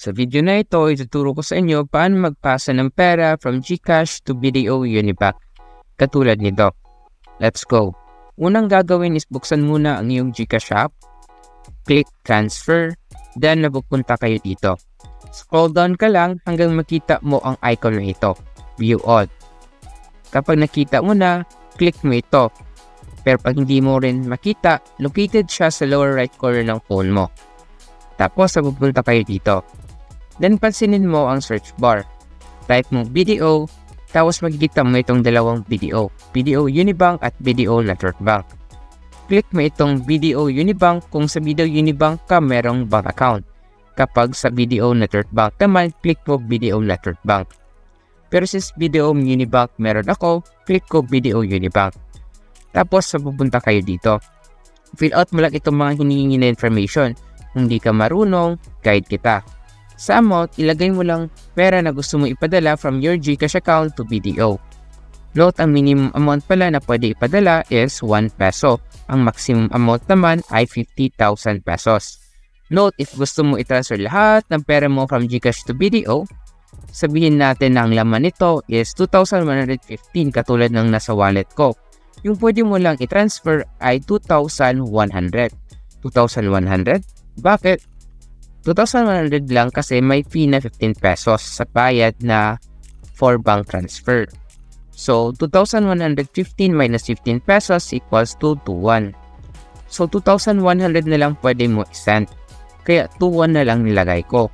Sa video na ito, ituturo ko sa inyo paano magpasa ng pera from GCash to BDO Unibank. Katulad nito. Let's go. Unang gagawin is buksan muna ang iyong GCash app. Click transfer. Then mapupunta kayo dito. Scroll down ka lang hanggang makita mo ang icon na ito. View all. Kapag nakita mo na, click mo ito. Pero pag hindi mo rin makita, located siya sa lower right corner ng phone mo. Tapos mapupunta kayo dito. Then pansinin mo ang search bar. Type mo BDO, tapos makikita mo itong dalawang BDO. BDO Unibank at BDO Network Bank. Click mo itong BDO Unibank kung sa BDO Unibank ka merong bank account. Kapag sa BDO Network Bank naman, click mo BDO Network Bank. Pero since BDO Unibank meron ako, click ko BDO Unibank. Tapos mapupunta kayo dito. Fill out mo lang itong mga hinihingi na information. Kung di ka marunong, guide kita. Sa amount, ilagay mo lang pera na gusto mo ipadala from your GCash account to BDO. Note, ang minimum amount pala na pwede ipadala is 1 peso. Ang maximum amount naman ay 50,000 pesos. Note, if gusto mo i-transfer lahat ng pera mo from GCash to BDO, sabihin natin na ang laman nito is 2,115 katulad ng nasa wallet ko. Yung pwede mo lang i-transfer ay 2,100. 2,100? Bakit? 2,100 lang kasi may fee na 15 pesos sa bayad na for bank transfer. So, 2,115 minus 15 pesos equals to 2,1. So, 2,100 na lang pwede mo i-send. Kaya 2,1 na lang nilagay ko.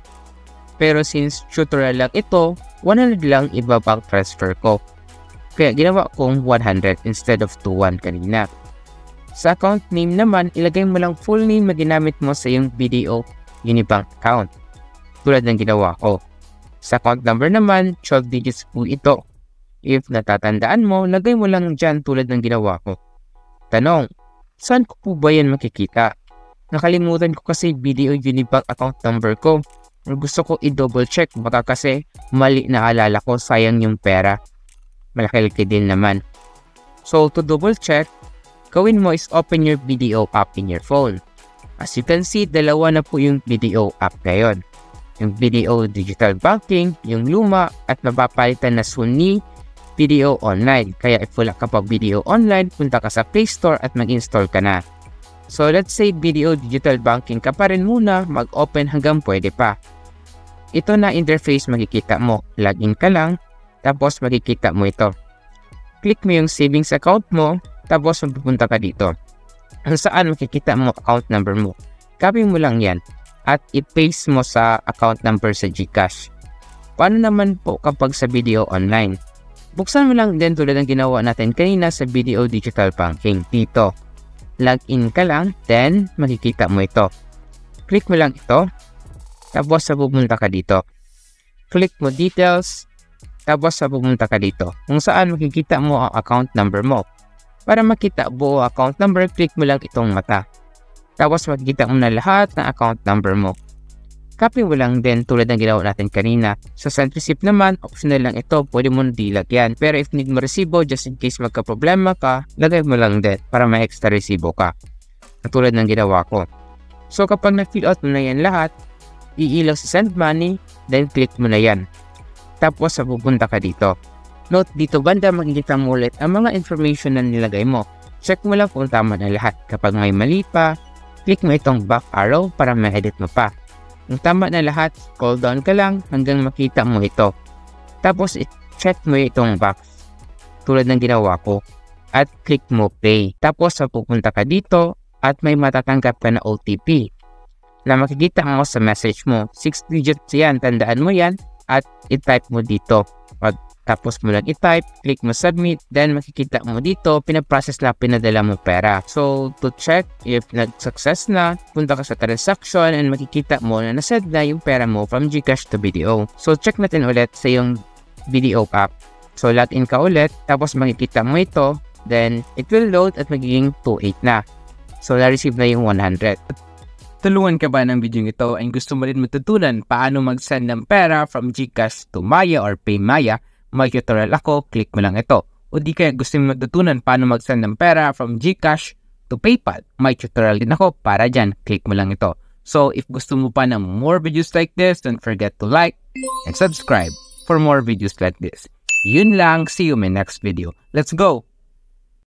Pero since tutorial lang ito, 100 lang iba-bank transfer ko. Kaya ginawa kong 100 instead of 2,1 kanina. Sa account name naman, ilagay mo lang full name na ginamit mo sa iyong BDO Unibank account. Tulad ng ginawa ko. Sa account number naman, 12 digits po ito. If natatandaan mo, lagay mo lang dyan tulad ng ginawa ko. Tanong, saan ko po ba yan makikita? Nakalimutan ko kasi BDO Unibank account number ko. Gusto ko i-double check baka kasi mali na alala ko, sayang yung pera. Malaki-laki din naman. So to double check, gawin mo is open your BDO app in your phone. As you can see, dalawa na po yung BDO app ngayon. Yung BDO Digital Banking, yung luma at mapapalitan na soon ni BDO Online. Kaya if wala ka pa BDO Online, punta ka sa Play Store at mag-install ka na. So let's say BDO Digital Banking ka pa rin muna, mag-open hanggang pwede pa. Ito na interface makikita mo. Login ka lang, tapos makikita mo ito. Click mo yung savings account mo, tapos magpupunta ka dito. Kung saan makikita mo account number mo. Copy mo lang yan at i-paste mo sa account number sa GCash. Paano naman po kapag sa BDO Online? Buksan mo lang din tulad ng ginawa natin kanina sa BDO Digital Banking. Dito, login ka lang, then makikita mo ito. Click mo lang ito, tapos pupunta ka dito. Click mo details, tapos pupunta ka dito. Kung saan makikita mo ang account number mo. Para makita buo account number, click mo lang itong mata. Tapos makikita mo na lahat ng account number mo. Copy mo lang din tulad ng ginawa natin kanina. Sa send receipt naman, optional lang ito. Pwede mo na dilagyan. Pero if need mo resibo, just in case magka-problema ka, lagay mo lang din para may extra resibo ka. Katulad ng ginawa ko. So kapag na-fill out mo na yan lahat, iilaw sa send money, then click mo na yan. Tapos pupunta ka dito. Note, dito banda makikita mo ulit ang mga information na nilagay mo. Check mo lang kung tama na lahat. Kapag may mali pa, click mo itong back arrow para ma-edit mo pa. Kung tama na lahat, scroll down ka lang hanggang makita mo ito. Tapos i-check mo itong box tulad ng ginawa ko at click mo pay. Tapos pupunta ka dito at may matatanggap ka na OTP na makikita mo sa message mo. 6 digits yan, tandaan mo yan at i-type mo dito. Tapos mo lang i-type, click mo submit, then makikita mo dito, pinaprocess na pinadala mo pera. So, to check if nag-success na, punta ka sa transaction and makikita mo na nasend na yung pera mo from GCash to BDO. So, check natin ulit sa yung BDO app. So, login ka ulit, tapos makikita mo ito, then it will load at magiging 2,800 na. So, na-receive na yung 100. Tulungan ka ba ng video ito ay gusto mo rin matutunan paano mag-send ng pera from GCash to Maya or PayMaya? May tutorial ako, click mo lang ito. O di kaya gusto mo matutunan paano mag-send ng pera from GCash to PayPal? May tutorial din ako para dyan, click mo lang ito. So if gusto mo pa ng more videos like this, don't forget to like and subscribe for more videos like this. Yun lang, see you in my next video. Let's go!